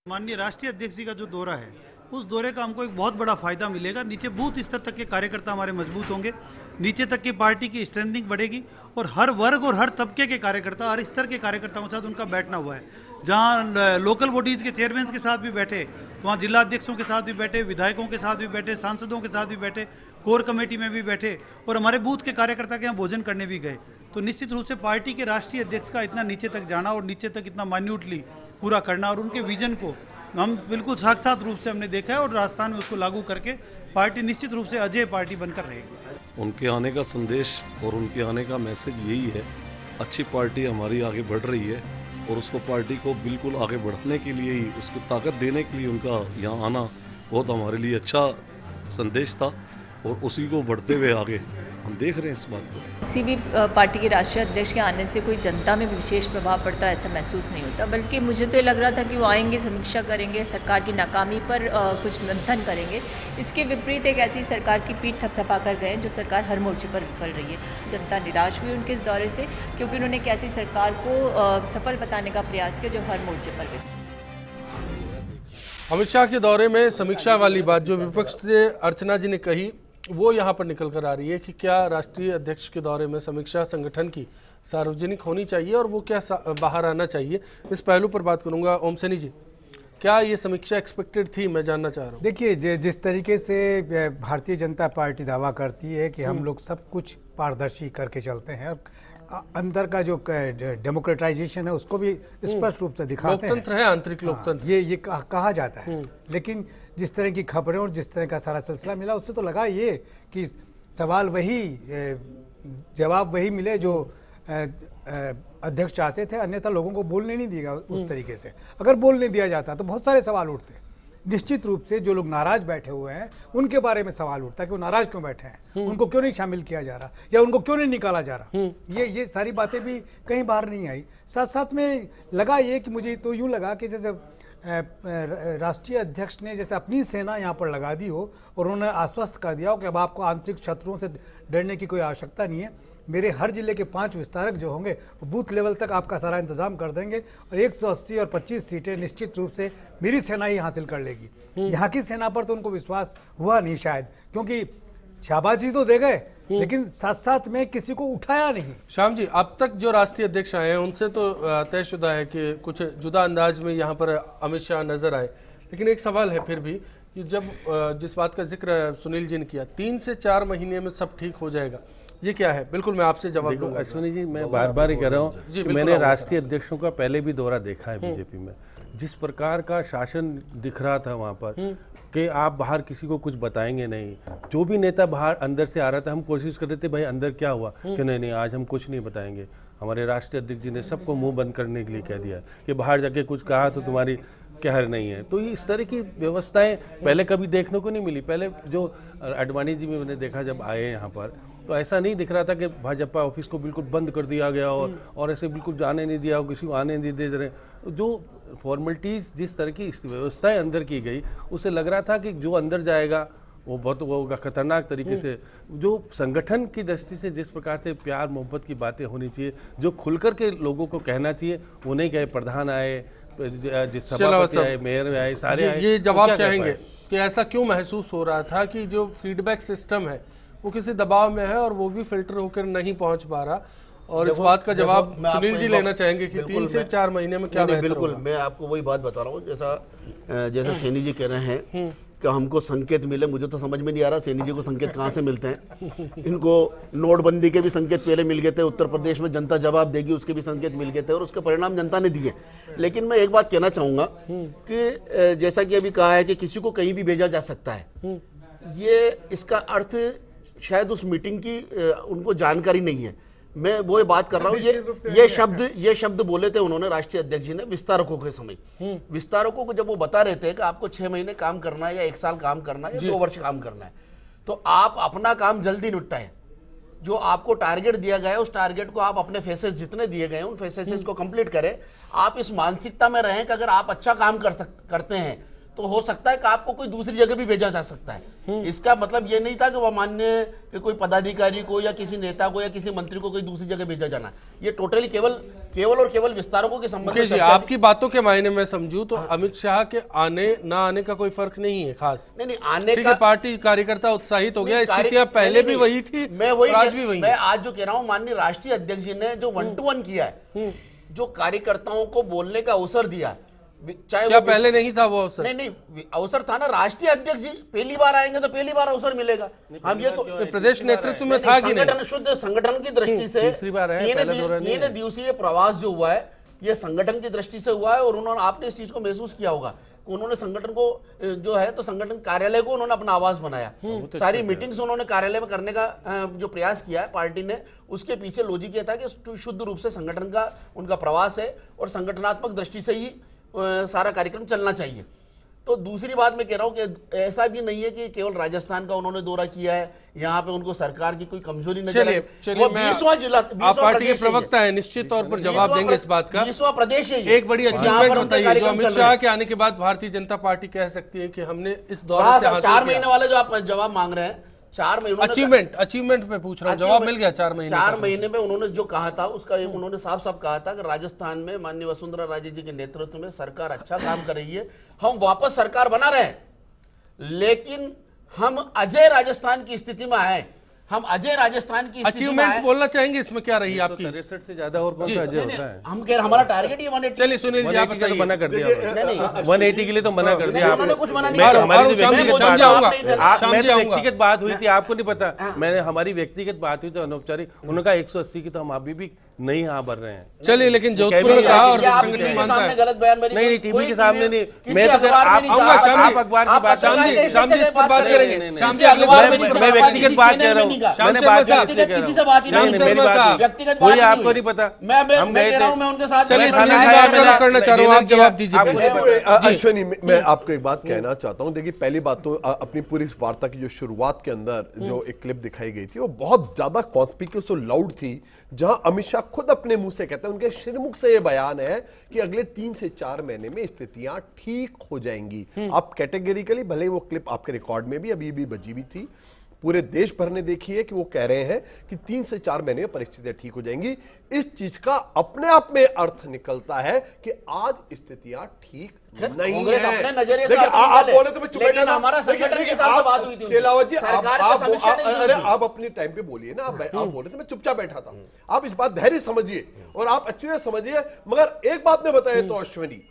माननीय राष्ट्रीय अध्यक्ष जी का जो दौरा है, उस दौरे का हमको एक बहुत बड़ा फायदा मिलेगा। नीचे बूथ स्तर तक के कार्यकर्ता हमारे मजबूत होंगे, नीचे तक की पार्टी की स्ट्रेंथनिंग बढ़ेगी और हर वर्ग और हर तबके के कार्यकर्ता, हर स्तर के कार्यकर्ताओं के साथ उनका बैठना हुआ है। जहां लोकल बॉडीज के चेयरमैन के साथ भी बैठे, तो वहाँ जिला अध्यक्षों के साथ भी बैठे, विधायकों के साथ भी बैठे, सांसदों के साथ भी बैठे, कोर कमेटी में भी बैठे और हमारे बूथ के कार्यकर्ता के यहाँ भोजन करने भी गए। तो निश्चित रूप से पार्टी के राष्ट्रीय अध्यक्ष का इतना नीचे तक जाना और नीचे तक इतना माइन्यूटली पूरा करना और उनके विजन को हम बिल्कुल साक्षात रूप से हमने देखा है और राजस्थान में उसको लागू करके पार्टी निश्चित रूप से अजय पार्टी बनकर रहेगी। उनके आने का संदेश और उनके आने का मैसेज यही है, अच्छी पार्टी हमारी आगे बढ़ रही है और उसको पार्टी को बिल्कुल आगे बढ़ाने के लिए ही, उसको ताकत देने के लिए उनका यहाँ आना बहुत हमारे लिए अच्छा संदेश था और उसी को बढ़ते हुए आगे हम देख रहे हैं इस बात को। किसी भी पार्टी के राष्ट्रीय अध्यक्ष के आने से कोई जनता में विशेष प्रभाव पड़ता है ऐसा महसूस नहीं होता, बल्कि मुझे तो ये लग रहा था कि वो आएंगे, समीक्षा करेंगे, सरकार की नाकामी पर कुछ मंथन करेंगे। इसके विपरीत एक ऐसी सरकार की पीठ थपथपा कर गए जो सरकार हर मोर्चे पर विफल रही है। जनता निराश हुई उनके इस दौरे से, क्योंकि उन्होंने एक ऐसी सरकार को सफल बताने का प्रयास किया जो हर मोर्चे पर विफल। अमित शाह के दौरे में समीक्षा वाली बात जो विपक्ष से अर्चना जी ने कही, वो यहाँ पर निकल कर आ रही है कि क्या राष्ट्रीय अध्यक्ष के दौरे में समीक्षा संगठन की सार्वजनिक होनी चाहिए और वो क्या बाहर आना चाहिए। इस पहलू पर बात करूंगा। ओम सैनी जी, क्या ये समीक्षा एक्सपेक्टेड थी, मैं जानना चाह रहा हूँ। देखिए, जिस तरीके से भारतीय जनता पार्टी दावा करती है कि हम लोग सब कुछ पारदर्शी करके चलते हैं, अंदर का जो डेमोक्रेटाइजेशन है उसको भी स्पष्ट रूप से दिखाते हैं। लोकतंत्र है, आंतरिक लोकतंत्र, ये कहा जाता है। लेकिन जिस तरह की खबरें और जिस तरह का सारा सिलसिला मिला, उससे तो लगा ये कि सवाल वही, जवाब वही मिले जो अध्यक्ष चाहते थे, अन्यथा लोगों को बोलने नहीं दिया उस तरीके से। अगर बोलने दिया जाता तो बहुत सारे सवाल उठते। निश्चित रूप से जो लोग नाराज बैठे हुए हैं उनके बारे में सवाल उठता है कि वो नाराज क्यों बैठे हैं, उनको क्यों नहीं शामिल किया जा रहा या उनको क्यों नहीं निकाला जा रहा। ये सारी बातें भी कहीं बाहर नहीं आई। साथ साथ में लगा ये कि मुझे तो यूँ लगा कि जैसे राष्ट्रीय अध्यक्ष ने जैसे अपनी सेना यहाँ पर लगा दी हो और उन्होंने आश्वस्त कर दिया हो कि अब आपको आंतरिक शत्रुओं से डरने की कोई आवश्यकता नहीं है। मेरे हर जिले के 5 विस्तारक जो होंगे वो बूथ लेवल तक आपका सारा इंतजाम कर देंगे और 180 और 25 सीटें निश्चित रूप से मेरी सेना ही हासिल कर लेगी। यहाँ की सेना पर तो उनको विश्वास हुआ नहीं शायद, क्योंकि शाबाशी तो दे गए लेकिन साथ साथ में किसी को उठाया नहीं। श्याम जी, अब तक जो राष्ट्रीय अध्यक्ष आए हैं उनसे तो तयशुदा है कि कुछ जुदा अंदाज में यहाँ पर अमित शाह नजर आए, लेकिन एक सवाल है फिर भी कि जब जिस बात का जिक्र सुनील जी ने किया, 3 से 4 महीने में सब ठीक हो जाएगा, ये क्या है? बिल्कुल मैं आपसे जवाब दूंगा। अश्विनी जी, मैं बार बार ही कह रहा हूँ कि मैंने राष्ट्रीय अध्यक्षों का पहले भी दौरा देखा है बीजेपी में। जिस प्रकार का शासन दिख रहा था वहाँ पर कि आप बाहर किसी को कुछ बताएंगे नहीं। जो भी नेता बाहर अंदर से आ रहा था, हम कोशिश कर रहे थे भाई अंदर क्या हुआ, कि नहीं आज हम कुछ नहीं बताएंगे। हमारे राष्ट्रीय अध्यक्ष जी ने सबको मुंह बंद करने के लिए कह दिया कि बाहर जाके कुछ कहा तो तुम्हारी कहर नहीं है। तो ये इस तरह की व्यवस्थाएं पहले कभी देखने को नहीं मिली। पहले जो अडवाणी जी में मैंने देखा जब आए यहाँ पर, तो ऐसा नहीं दिख रहा था कि भाजपा ऑफिस को बिल्कुल बंद कर दिया गया और ऐसे बिल्कुल जाने नहीं दिया, किसी को आने नहीं दे रहे। जो फॉर्मेलिटीज़, जिस तरह की व्यवस्थाएं अंदर की गई, उससे लग रहा था कि जो अंदर जाएगा वो बहुत वो होगा खतरनाक तरीके से। जो संगठन की दृष्टि से जिस प्रकार से प्यार मोहब्बत की बातें होनी चाहिए, जो खुलकर के लोगों को कहना चाहिए, वो नहीं कहे। प्रधान आए, सभापति आए, मेयर आए, सारे आए। ये जवाब चाहेंगे कि ऐसा क्यों महसूस हो रहा था कि जो फीडबैक सिस्टम है वो किसी दबाव में है और वो भी फिल्टर होकर नहीं पहुंच पा रहा, और इस बात का जवाब सुनील जी लेना चाहेंगे कि 3 से 4 महीने में क्या बेहतर होगा? बिल्कुल, मैं आपको वही बात बता रहा हूँ जैसा सैनी जी कह रहे हैं कि हमको संकेत मिले। मुझे तो समझ में नहीं आ रहा सैनी जी को संकेत कहाँ से मिलते हैं। इनको नोटबंदी के भी संकेत पहले मिल गए थे, उत्तर प्रदेश में जनता जवाब देगी उसके भी संकेत मिल गए थे और उसके परिणाम जनता ने दिए। लेकिन मैं एक बात कहना चाहूँगा कि जैसा कि अभी कहा है कि किसी को कहीं भी भेजा जा सकता है, ये इसका अर्थ शायद उस मीटिंग की उनको जानकारी नहीं है। मैं वो बात कर रहा हूँ, ये शब्द बोले थे उन्होंने, राष्ट्रीय अध्यक्ष जी ने, विस्तारकों के समय। विस्तारकों को जब वो बता रहे थे कि आपको 6 महीने काम करना है या 1 साल काम करना है या 2 वर्ष काम करना है, तो आप अपना काम जल्दी निपटाएं। जो आपको टारगेट दिया गया है उस टारगेट को आप अपने फेसेस जितने दिए गए हैं उन फेसेस को कंप्लीट करें। आप इस मानसिकता में रहें कि अगर आप अच्छा काम करते हैं तो हो सकता है कि आपको कोई दूसरी जगह भी भेजा जा सकता है। इसका मतलब ये नहीं था कि वह मान्य कि कोई पदाधिकारी को या किसी नेता को या किसी मंत्री को कोई दूसरी जगह भेजा जाना। ये टोटली केवल और केवल विस्तारकों के संबंध में चर्चा आपकी बातों के मायने में समझूं तो अमित शाह के आने ना आने का कोई फर्क नहीं है खास। नहीं आने का पार्टी कार्यकर्ता उत्साहित हो गया, स्थितियां पहले भी वही थी, आज भी वही। मैं आज जो कह रहा हूं, माननीय राष्ट्रीय अध्यक्ष जी ने जो 1-to-1 किया है, जो कार्यकर्ताओं को बोलने का अवसर दिया, चाहे क्या पहले नहीं था वो अवसर? नहीं अवसर था ना। राष्ट्रीय अध्यक्ष जी पहली बार आएंगे तो पहली बार अवसर मिलेगा। हम ये तो प्रदेश नेतृत्व में था कि नहीं? शुद्ध संगठन की दृष्टि से 3 दिवसीय प्रवास जो हुआ है ये संगठन की दृष्टि से हुआ है, और उन्होंने आपने इस चीज को महसूस किया होगा कि उन्होंने संगठन को जो है तो संगठन कार्यालय को उन्होंने अपना आवास बनाया। सारी मीटिंग्स उन्होंने कार्यालय में करने का जो प्रयास किया है पार्टी ने, उसके पीछे लॉजिक ये था कि शुद्ध रूप से संगठन का उनका प्रवास है और संगठनात्मक दृष्टि से ही सारा कार्यक्रम चलना चाहिए। तो दूसरी बात मैं कह रहा हूं कि ऐसा भी नहीं है कि केवल राजस्थान का उन्होंने दौरा किया है, यहाँ पे उनको सरकार की कोई कमजोरी नजर आई। वो 20वां जिला, 20वां पार्टी के प्रवक्ता है, निश्चित तौर पर जवाब देंगे इस बात का। 20वां प्रदेश है। एक बड़ी अचीवमेंट बताइए जो अमित शाह के आने के बाद भारतीय जनता पार्टी कह सकती है कि हमने इस दौरे से 4 महीने वाले जो आप जवाब मांग रहे हैं, 4 महीने अचीवमेंट पे पूछ रहा हूं, जवाब मिल गया 4 महीने। 4 महीने में उन्होंने जो कहा था उसका एक उन्होंने साफ साफ कहा था कि राजस्थान में माननीय वसुंधरा राजे जी के नेतृत्व में सरकार अच्छा काम कर रही है, हम वापस सरकार बना रहे हैं, लेकिन हम अजय राजस्थान की स्थिति में आए, हम अजय राजस्थान की अचीवमेंट बोलना चाहेंगे इसमें क्या रही आपकी? 63 से ज्यादा और कौन सा अजय होता है? हम कह रहे हमारा टारगेट ही 180। चलिए सुनील जी आप बताइए। तो मना कर दिया 180 के लिए तो मना कर दिया उन्होंने कुछ मना नहीं किया। हमारी व्यक्तिगत बात हुई थी, आपको नहीं पता, मैंने हमारी व्यक्तिगत बात हुई थी अनौपचारिक, उन्होंने कहा 180 की तो हम अभी भी नहीं यहाँ बढ़ रहे हैं। चलिए लेकिन जोधपुर में कहा और संगठन मानता है गलत बयान नहीं टीवी के सामने नहीं, मैं तो आप अखबार की बात शाम जी इस पर बात करेंगे, मैं व्यक्तिगत बात कह रहा हूँ, मैंने बात किसी से बात ही नहीं, मेरी बात व्यक्तिगत कोई आपको नहीं पता। मैं कह रहा हूँ मैं उनके साथ चलिए करना चाह रहा हूँ, आप जवाब दीजिए। अश्विनी मैं आपको एक बात कहना चाहता हूँ। देखिए पहली बात तो अपनी पूरी इस वार्ता की जो शुरुआत के अंदर जो एक क्लिप दिखाई गई थी वो बहुत ज्यादा कॉन्स्पिक्यूअस और लाउड थी, जहां अमित शाह खुद अपने मुंह से कहते हैं, उनके श्रीमुख से यह बयान है कि अगले 3 से 4 महीने में स्थितियां ठीक हो जाएंगी। आप कैटेगरिकली, भले वो क्लिप आपके रिकॉर्ड में भी अभी भी बजी हुई थी, पूरे देश भर ने देखी है कि वो कह रहे हैं कि 3 से 4 महीने में परिस्थितियां ठीक हो जाएंगी। इस चीज का अपने आप में अर्थ निकलता है कि आज स्थितियां ठीक नहीं है। अपने नजरिए से आप बोले तो मैं चुप बैठा, हमारा संगठन के साथ बात हुई थी चेलावत जी, सरकार की समीक्षा नहीं अरे आप अपने टाइम पे बोलिए ना। आप बोले थे मैं चुपचाप बैठा था, आप इस बात धैर्य समझिए और आप अच्छे से समझिए। मगर एक बात ने बताया तो अश्विनी,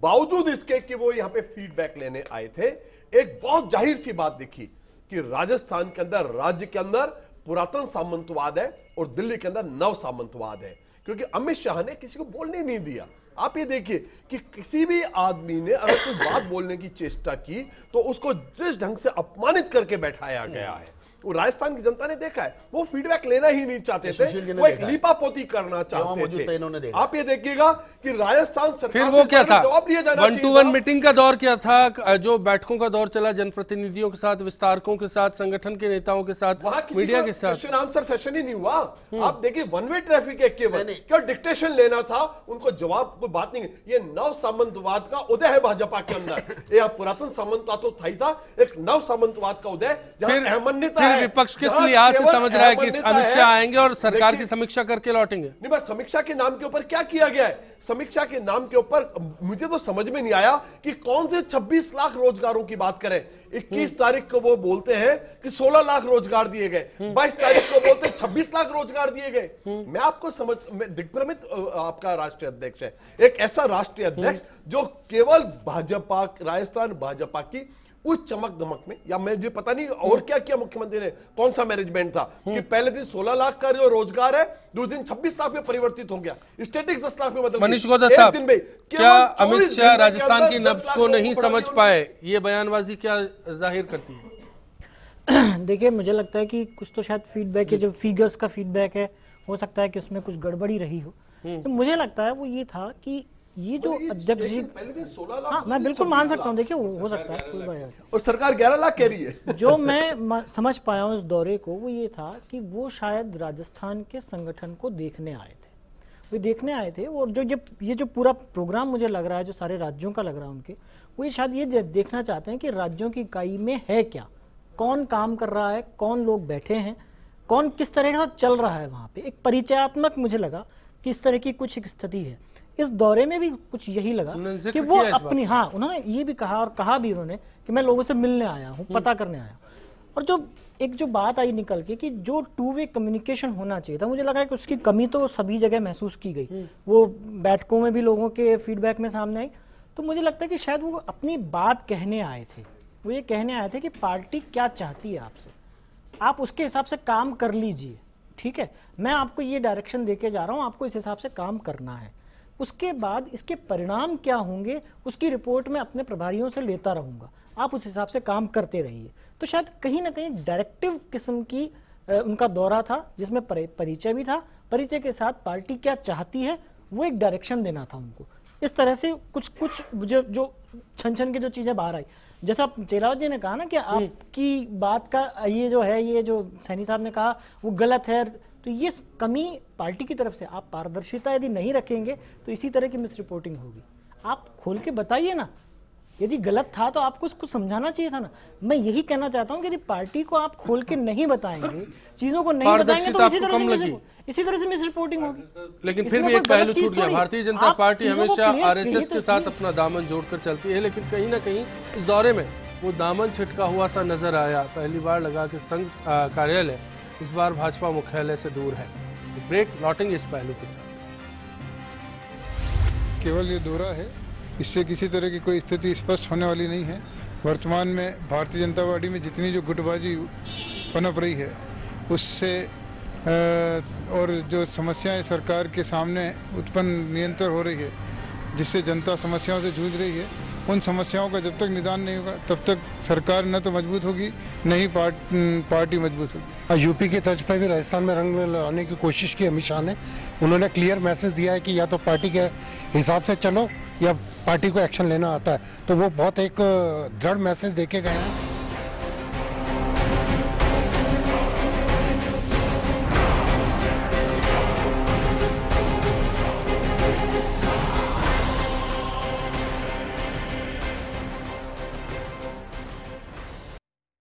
बावजूद इसके कि वो यहाँ पे फीडबैक लेने आए थे, एक बहुत जाहिर सी बात दिखी कि राजस्थान के अंदर, राज्य के अंदर पुरातन सामंतवाद है और दिल्ली के अंदर नव सामंतवाद है, क्योंकि अमित शाह ने किसी को बोलने नहीं दिया। आप ये देखिए कि किसी भी आदमी ने अगर कोई बात बोलने की चेष्टा की तो उसको जिस ढंग से अपमानित करके बैठाया गया है, वो राजस्थान की जनता ने देखा है। वो फीडबैक लेना ही नहीं चाहते थे, वो एक लीपापोती करना चाहते थे। आप ये देखिएगा कि राजस्थान सरकार फिर वो क्या था, जवाब दिया जाना 1-to-1 मीटिंग का दौर क्या था, जो बैठकों का दौर चला जनप्रतिनिधियों के साथ, विस्तारकों के साथ, संगठन के नेताओं के साथ, मीडिया के साथ। क्वेश्चन आंसर सेशन ही नहीं हुआ। आप देखिए 1 वे ट्रैफिक है केवल, क्या डिक्टेशन लेना था, उनको जवाब कोई बात नहीं। ये नव सामंतवाद का उदय है भाजपा के अंदर। ये पुरातन सामंतवाद तो था ही था, एक नव सामंतवाद का उदय, जहां अहमन्यता है। विपक्ष किस लिहाज से समझ रहा है कि अमित शाह आएंगे और सरकार की समीक्षा करके लौटेंगे? नहीं, बस समीक्षा के नाम के ऊपर क्या किया गया है? समीक्षा के नाम के ऊपर मुझे तो समझ में नहीं आया कि कौन से 26 लाख रोजगारों की बात करें। 21 तारीख को वो बोलते हैं कि 16 लाख रोजगार दिए गए, 22 तारीख को बोलते हैं 26 लाख रोजगार दिए गए। मैं आपको दिग्भ्रमित आपका राष्ट्रीय अध्यक्ष है, एक ऐसा राष्ट्रीय अध्यक्ष जो केवल भाजपा, राजस्थान भाजपा की उस चमक दमक में, या मुझे पता नहीं और क्या किया मुख्यमंत्री ने, कौन सा मैनेजमेंट था कि पहले दिन 16 लाख का जो रोजगार है दूसरे दिन 26 लाख में परिवर्तित हो गया, स्टेटिक्स 10 लाख में बदल गया। मनीष गौदा साहब, क्या अमित शाह राजस्थान की नब्ज को नहीं समझ पाए? ये बयानबाजी क्या जाहिर करती है? देखिए मुझे लगता है कि कुछ तो शायद फीडबैक है, जो फिगर्स का फीडबैक है, हो सकता है कि उसमें कुछ गड़बड़ी रही हो। तो मुझे लगता है वो ये था कि ये जो अध्यक्ष जी, हाँ मैं बिल्कुल मान सकता हूँ, देखिए हो सकता है कोई बात, और सरकार 11 लाख कह रही है। जो मैं समझ पाया हूँ इस दौरे को, वो ये था कि वो शायद राजस्थान के संगठन को देखने आए थे। वे देखने आए थे। और जो ये जो पूरा प्रोग्राम मुझे लग रहा है, जो सारे राज्यों का लग रहा है उनके, वो ये शायद ये देखना चाहते हैं कि राज्यों की इकाई में है क्या, कौन काम कर रहा है, कौन लोग बैठे हैं, कौन किस तरह का चल रहा है वहाँ पे। एक परिचयात्मक मुझे लगा कि इस तरह की कुछ एक स्थिति है। इस दौरे में भी कुछ यही लगा कि वो अपनी, हाँ उन्होंने ये भी कहा, और कहा भी उन्होंने कि मैं लोगों से मिलने आया हूँ, पता करने आया हूँ। और जो बात आई निकल के कि जो टू वे कम्युनिकेशन होना चाहिए था, मुझे लगा कि उसकी कमी तो सभी जगह महसूस की गई। वो बैठकों में भी लोगों के फीडबैक में सामने आई। तो मुझे लगता है कि शायद वो अपनी बात कहने आए थे। वो ये कहने आए थे कि पार्टी क्या चाहती है आपसे, आप उसके हिसाब से काम कर लीजिए, ठीक है, मैं आपको ये डायरेक्शन देके जा रहा हूँ, आपको इस हिसाब से काम करना है। उसके बाद इसके परिणाम क्या होंगे उसकी रिपोर्ट में अपने प्रभारियों से लेता रहूँगा, आप उस हिसाब से काम करते रहिए। तो शायद कहीं ना कहीं डायरेक्टिव किस्म की उनका दौरा था, जिसमें परिचय भी था। परिचय के साथ पार्टी क्या चाहती है वो एक डायरेक्शन देना था उनको। इस तरह से कुछ जो छन के जो चीज़ें बाहर आई, जैसा चेलावत जी ने कहा ना कि आपकी बात का ये जो है, ये जो सैनी साहब ने कहा वो गलत है, तो ये कमी पार्टी की तरफ से, आप पारदर्शिता यदि नहीं रखेंगे तो इसी तरह की मिस रिपोर्टिंग होगी। आप खोल के बताइए ना, यदि गलत था तो आपको उसको समझाना चाहिए था ना। मैं यही कहना चाहता हूँ कि यदि पार्टी को आप खोल के नहीं बताएंगे, चीजों को नहीं बताएंगे, तो इसी तरह से मिस रिपोर्टिंग होगी। लेकिन फिर भी एक पहलू छूट गया, भारतीय जनता पार्टी हमेशा आरएसएस के साथ अपना दामन जोड़कर चलती है, लेकिन कहीं ना कहीं इस दौरे में वो दामन छिटका हुआ सा नजर आया। पहली बार लगा कि संघ कार्यालय इस बार भाजपा मुख्यालय से दूर है। ब्रेक, लौटेंगे इस पहलू के साथ। केवल ये दौरा है, इससे किसी तरह की कोई स्थिति स्पष्ट होने वाली नहीं है। वर्तमान में भारतीय जनता पार्टी में जितनी जो गुटबाजी पनप रही है उससे और जो समस्याएं सरकार के सामने उत्पन्न निरंतर हो रही है, जिससे जनता समस्याओं से जूझ रही है, उन समस्याओं का जब तक निदान नहीं होगा तब तक सरकार न तो मजबूत होगी न ही पार्टी मजबूत होगी। यूपी के तर्ज पर भी राजस्थान में रंग लाने की कोशिश की अमित शाह ने। उन्होंने क्लियर मैसेज दिया है कि या तो पार्टी के हिसाब से चलो या पार्टी को एक्शन लेना आता है, तो वो बहुत एक दृढ़ मैसेज देके गए हैं।